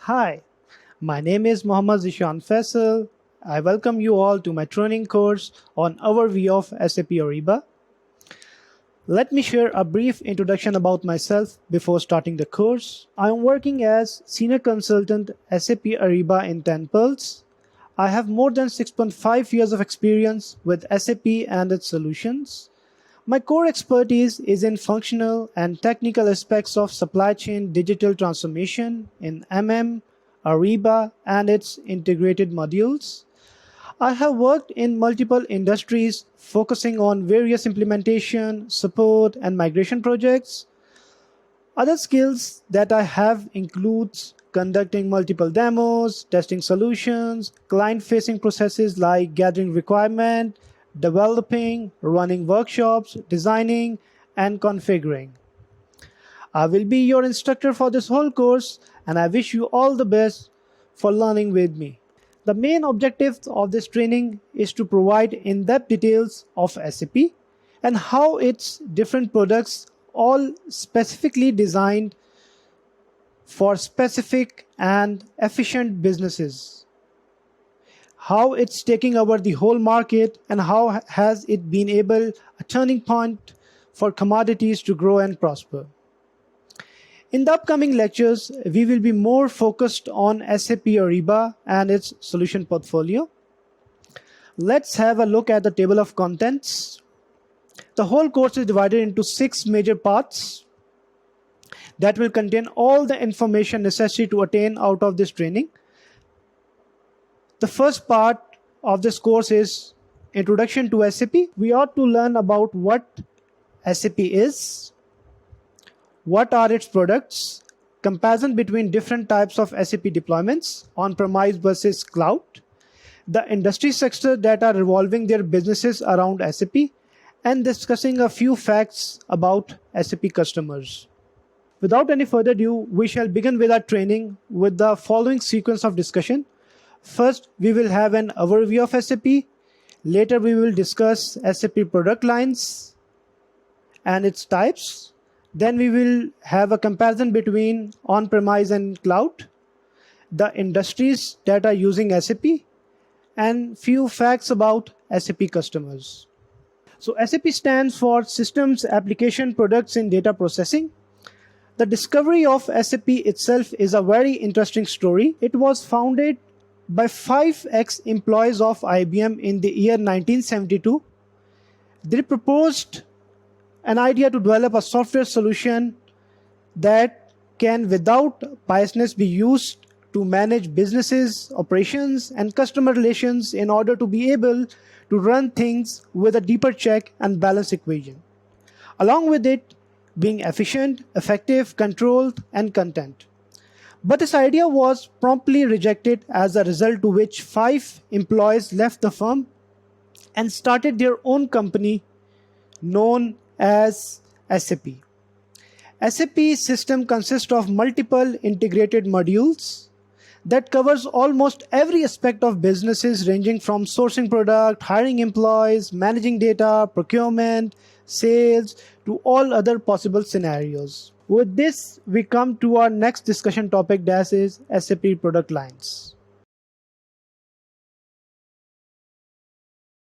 Hi, my name is Mohammad Zishan Faisal. I welcome you all to my training course on overview of SAP Ariba. Let me share a brief introduction about myself before starting the course. I am working as Senior Consultant SAP Ariba in 10 Pulse. I have more than 6.5 years of experience with SAP and its solutions. My core expertise is in functional and technical aspects of supply chain digital transformation in Ariba, and its integrated modules. I have worked in multiple industries focusing on various implementation, support, and migration projects. Other skills that I have includes conducting multiple demos, testing solutions, client-facing processes like gathering requirement, developing, running workshops, designing, and configuring. I will be your instructor for this whole course, and I wish you all the best for learning with me. The main objective of this training is to provide in-depth details of SAP and how its different products all specifically designed for specific and efficient businesses. How it's taking over the whole market and how has it been able a turning point for commodities to grow and prosper. In the upcoming lectures, we will be more focused on SAP Ariba and its solution portfolio. Let's have a look at the table of contents. The whole course is divided into 6 major parts that will contain all the information necessary to attain out of this training. The first part of this course is Introduction to SAP. We ought to learn about what SAP is, what are its products, comparison between different types of SAP deployments, on-premise versus cloud, the industry sectors that are revolving their businesses around SAP, and discussing a few facts about SAP customers. Without any further ado, we shall begin with our training with the following sequence of discussion. First, we will have an overview of SAP. Later, we will discuss SAP product lines and its types. Then we will have a comparison between on-premise and cloud, the industries that are using SAP, and few facts about SAP customers. So SAP stands for Systems, Application, Products in Data Processing. The discovery of SAP itself is a very interesting story. It was founded by 5 ex-employees of IBM in the year 1972. They proposed an idea to develop a software solution that can, without biasness, be used to manage businesses, operations, and customer relations in order to be able to run things with a deeper check and balance equation. Along with it, being efficient, effective, controlled, and content. But this idea was promptly rejected, as a result to which 5 employees left the firm and started their own company known as SAP. SAP system consists of multiple integrated modules that covers almost every aspect of businesses, ranging from sourcing product, hiring employees, managing data, procurement, sales, to all other possible scenarios. With this, we come to our next discussion topic, that is SAP product lines.